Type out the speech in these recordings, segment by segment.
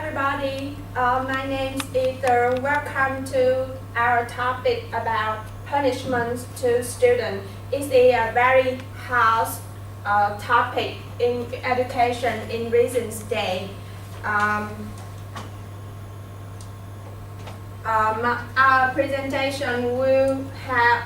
everybody. My name is Ether. Welcome to our topic about punishments to students. It's a very hot topic in education in recent days. Our presentation will have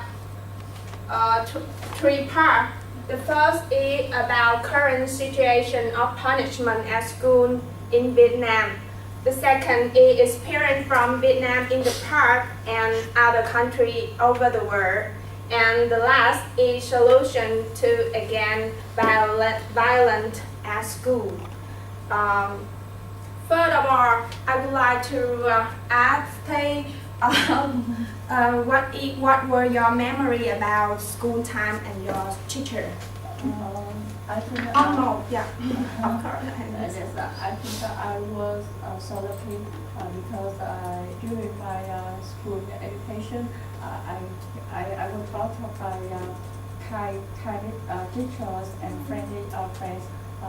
three parts. The first is about current situation of punishment at school in Vietnam. The second is experience from Vietnam in the past and other countries over the world. And the last is solution to again violence at school. First of all, I would like to ask Thay, what were your memory about school time and your teacher? I think No, yeah, of course. yes, I think I was so lucky because during my school education, I was taught by kind teachers and friendly friends.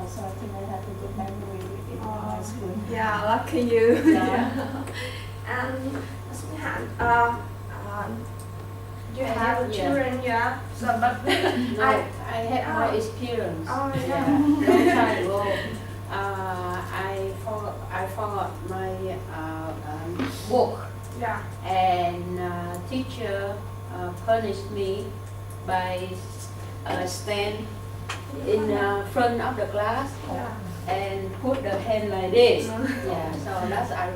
So I think I have a good memory in my school. Yeah, lucky you. Yeah. And you have children, yeah? So, but no, I had more experience. Oh, yeah. Long time ago, I forgot my book, Yeah. and teacher punished me by stand in front of the class Yeah. and put the hand like this. Mm. Yeah, so that's I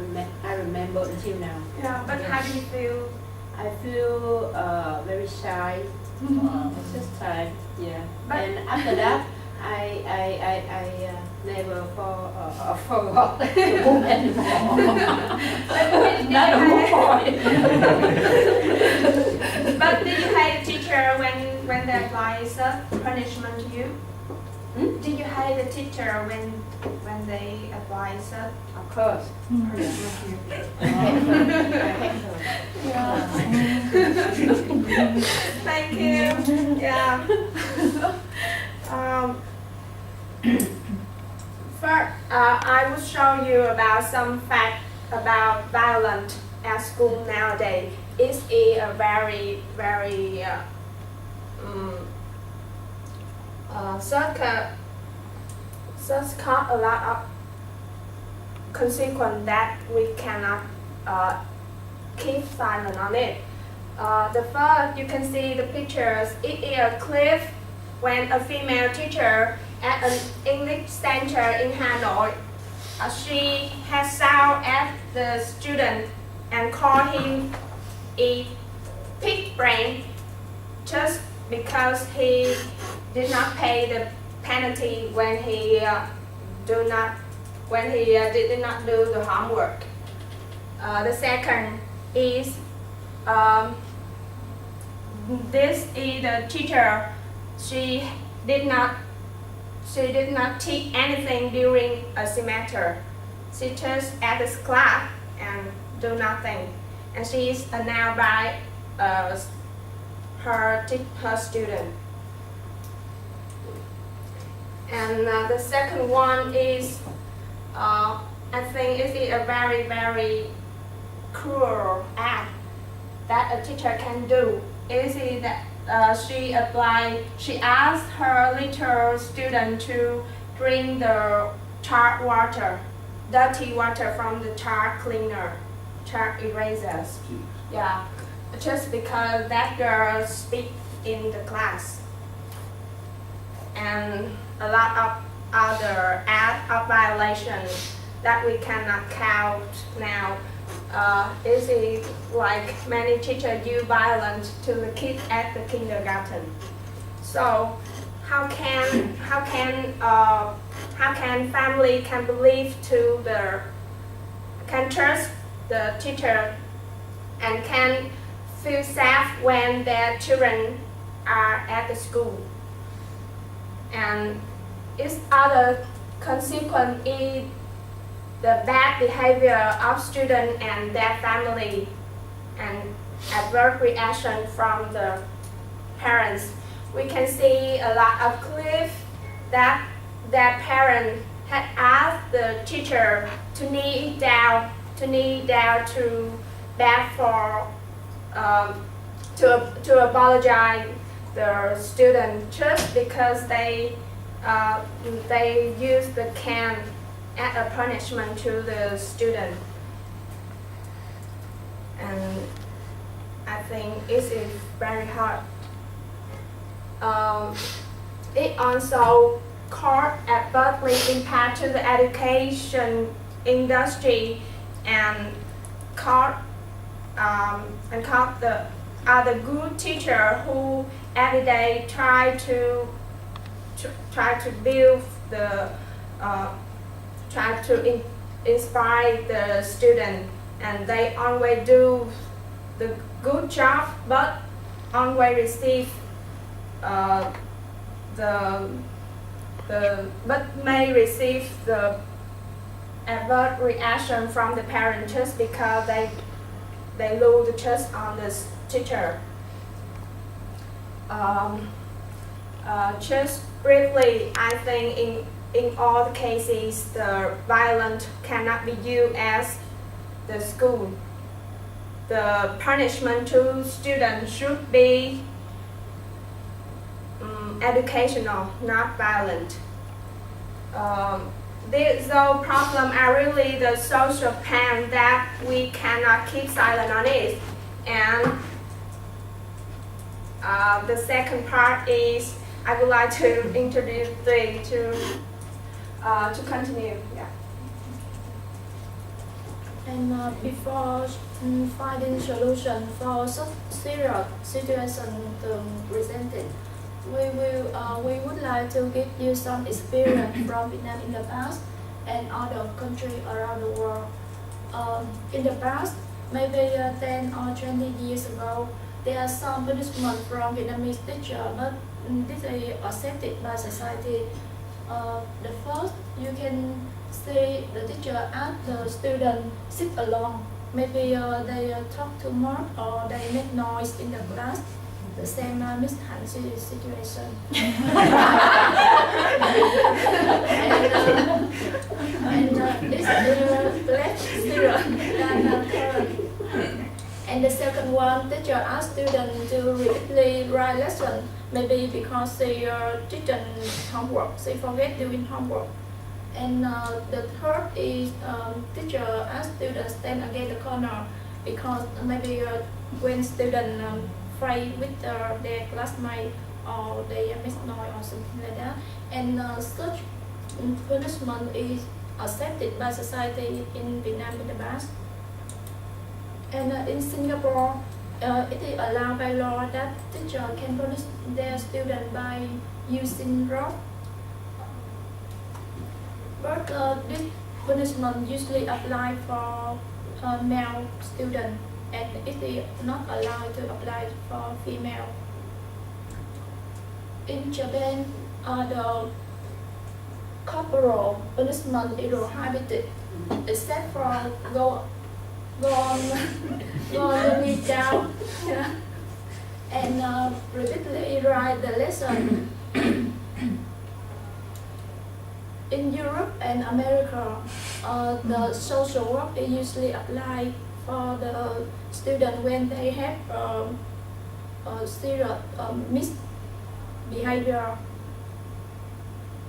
remember until now. Yeah, but how do you feel? I feel very shy this time, yeah. But- And after that, I never forgot the book anymore. Not a book. But did you hate the teacher when they apply such punishment to you? Did you hate the teacher when they apply such? Of course. punishment to you? I hate her. Yeah. Thank you. Yeah. First, I will show you about some facts about violence at school nowadays. It's a very such cause a lot of consequence that we cannot keep silent on it. The first, you can see the pictures. It is a clip when a female teacher at an English center in Hanoi, she has shouted at the student and called him a pig brain just because he did not pay the penalty when he did not do the homework. The second is this is the teacher. She did not teach anything during a semester. She just at this class and do nothing, and she is now by her student. And the second one is I think it is a very cruel act that a teacher can do. It is that she asked her little student to drink the charred water, dirty water from the chart cleaner, chart erasers. Yeah, just because that girl speak in the class. And a lot of other acts of violations that we cannot count now. Is like many teachers use violence to the kids at the kindergarten. So how can family can believe can trust the teacher and can feel safe when their children are at the school? And its other consequence is the bad behavior of students and their family and adverse reaction from the parents. We can see a lot of clips that their parents had asked the teacher to kneel down to beg for to apologize the student just because they used the can as a punishment to the student, and I think it is very hard. It also caused adversely impact to the education industry and caused the other good teacher who every day try to build the inspire the student, and they always do the good job but always receive may receive the adverse reaction from the parents just because they lose the trust on the teacher. Just briefly, I think in all the cases, the violence cannot be used as the school. The punishment to students should be educational, not violent. These problems are really the social pain that we cannot keep silent on it. And the second part is I would like to introduce to continue. Yeah. And before finding solution for such serious situation presented, we would like to give you some experience from Vietnam in the past and other countries around the world. In the past, maybe 10 or 20 years ago, there are some punishment from Vietnamese teacher, but this is accepted by society. The first, you can see the teacher ask the student sit alone. Maybe they talk too much or they make noise in the class. The same Miss Han situation. and this is less serious than current. And the second one, teacher asks students to repeatedly write lesson. Maybe because they didn't homework, they forget doing homework. And the third is teacher asks students stand against the corner because maybe when students fight with their classmates or they make noise or something like that. And such punishment is accepted by society in Vietnam in the past. And in Singapore, it is allowed by law that teacher can punish their student by using rod. But this punishment usually applied for male student, and it is not allowed to apply for female. In Japan, the corporal punishment is prohibited, except for go on the knee down, yeah, and repeatedly write the lesson. In Europe and America, the social work is usually applied for the student when they have serious misbehavior.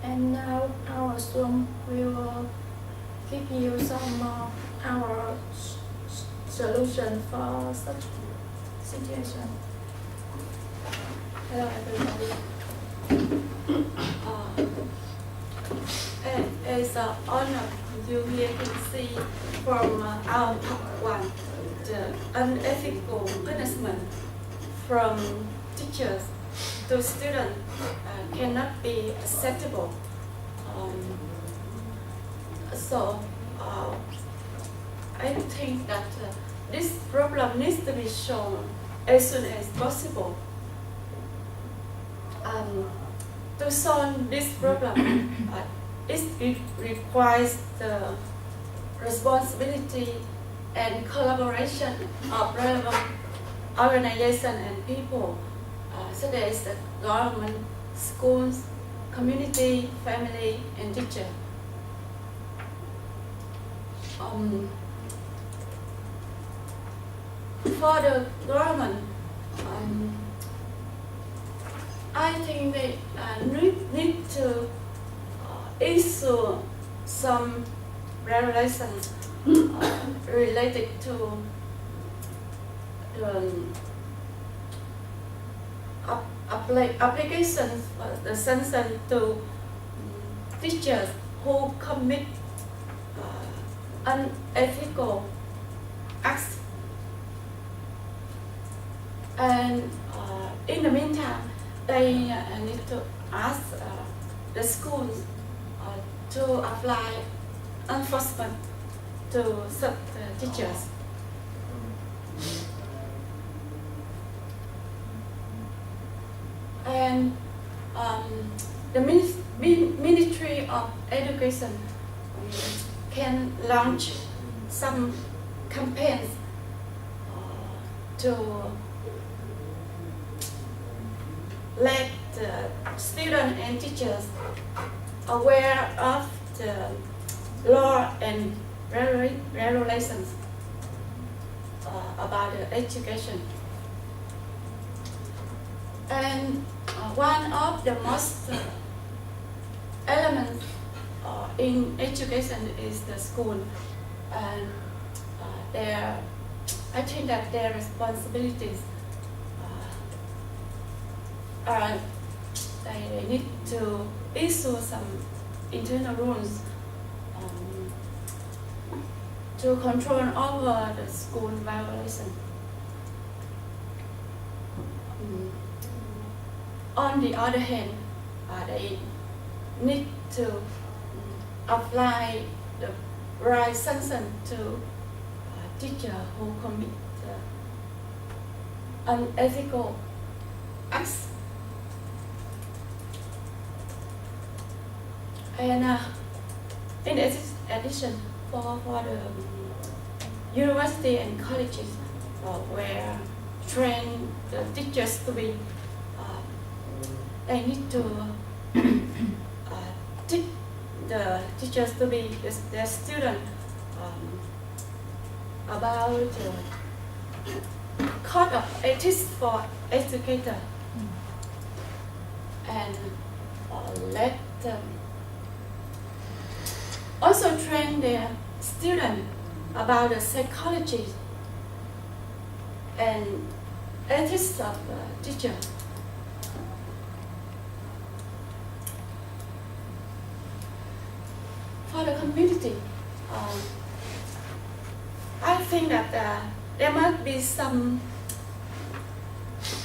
And now our Xuân will give you some our solution for such situation. Hello everybody. It's an honor you here can see from our part one the unethical punishment from teachers to students cannot be acceptable. So I think that this problem needs to be shown as soon as possible. To solve this problem, it requires the responsibility and collaboration of relevant organizations and people, such as the government, schools, community, family, and teacher. for the government, I think they need to issue some regulations related to applications the sanction to teachers who commit unethical acts. And in the meantime, they need to ask the schools to apply enforcement to such teachers. And the Ministry of Education can launch some campaigns to let the students and teachers aware of the law and regulations about the education. And one of the most elements in education is the school, and I think that their responsibilities are they need to issue some internal rules to control over the school violation. On the other hand, they need to apply the right sanction to teachers who commit unethical acts. And in addition, for the university and colleges where train the teachers to be, they need to teach the teachers to be their students about code of ethics for educators, and let them also train their students about the psychology and ethics of teachers. For the community, I think that there must be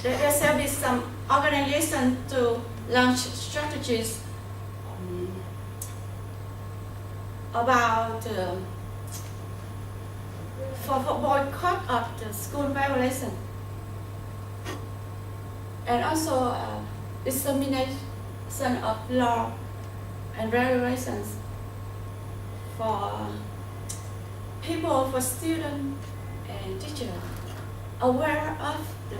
there shall be some organization to launch strategies about for boycott of the school violation, and also dissemination of law and regulations for people, for students and teachers aware of the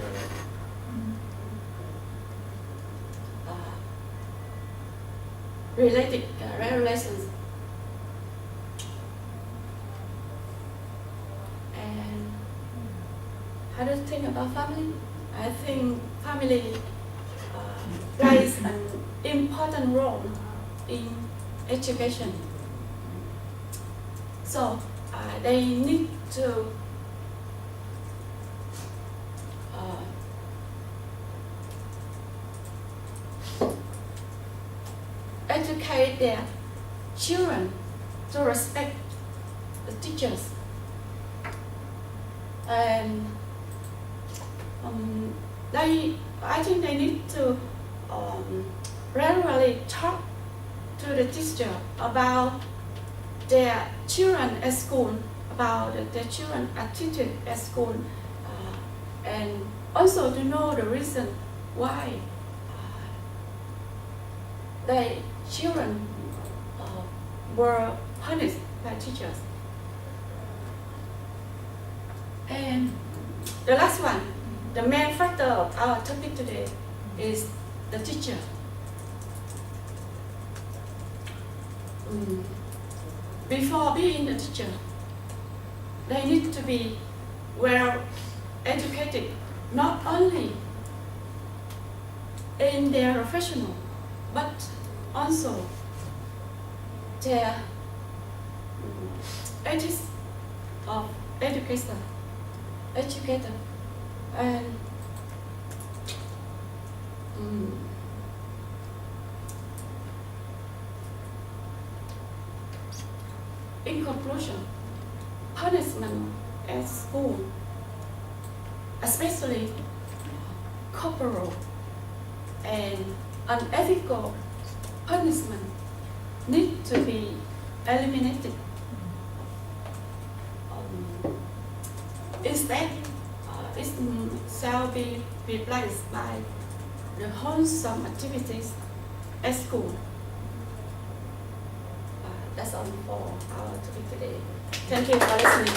related regulations. And how do you think about family? I think family plays an important role in education. So they need to educate their children to respect the teachers, and I think they need to regularly talk to the teacher about their children at school, about their children's attitude at school, and also to know the reason why their children were punished by teachers. And the last one, the main factor of our topic today is the teacher. Before being a teacher, they need to be well educated, not only in their professional, but also their ethics of educator, and in conclusion, punishment at school, especially corporal and unethical punishment, need to be eliminated. Instead, it shall be replaced by the wholesome activities at school. That's all for our topic today. Thank you for listening.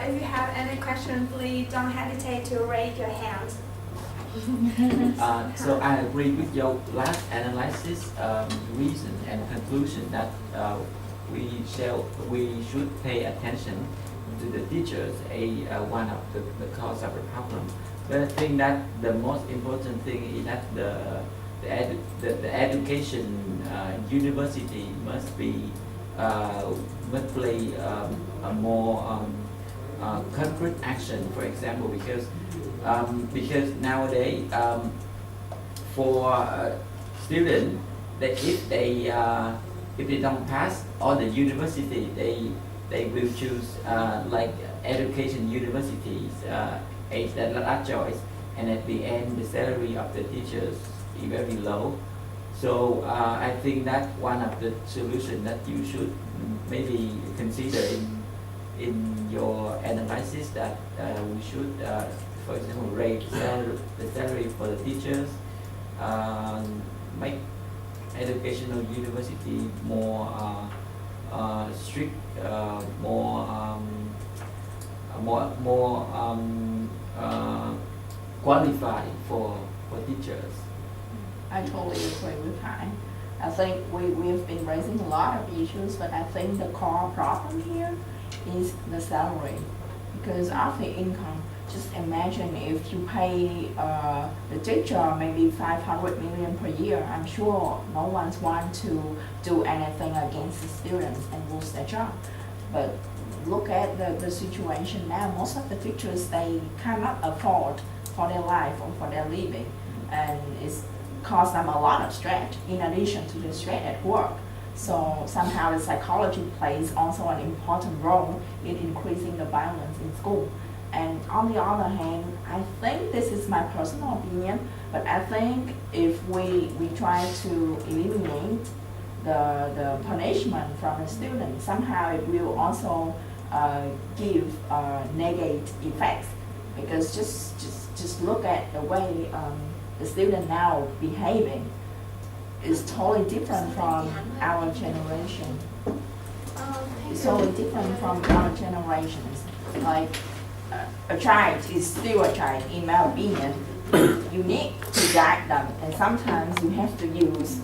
If you have any question, please don't hesitate to raise your hand. So I agree with your last analysis, reason and conclusion that we should pay attention to the teachers as one of the cause of the problem. But I think that the most important thing is that the education university must play a more concrete action. For example, because nowadays for students, if they don't pass all the university, they will choose like education universities as the last choice, and at the end the salary of the teachers is very low. So I think that one of the solutions that you should maybe consider in your analysis, that we should, for example, raise the salary for the teachers, make educational university more strict, more qualified for teachers. I totally agree with Hai. I think we've been raising a lot of issues, but I think the core problem here is the salary. Because of the income, just imagine if you pay the teacher maybe 500 million per year, I'm sure no one's want to do anything against the students and lose their job. But look at the situation now. Most of the teachers, they cannot afford for their life or for their living, and it's cause them a lot of stress in addition to the stress at work. So somehow the psychology plays also an important role in increasing the violence in school. And on the other hand, I think, this is my personal opinion, but I think if we try to eliminate the punishment from the students, somehow it will also give negative effects. Because just look at the way the student now behaving is totally different from our generation. It's totally different from our generations. Like a child is still a child, in my opinion. You need to guide them, and sometimes you have to use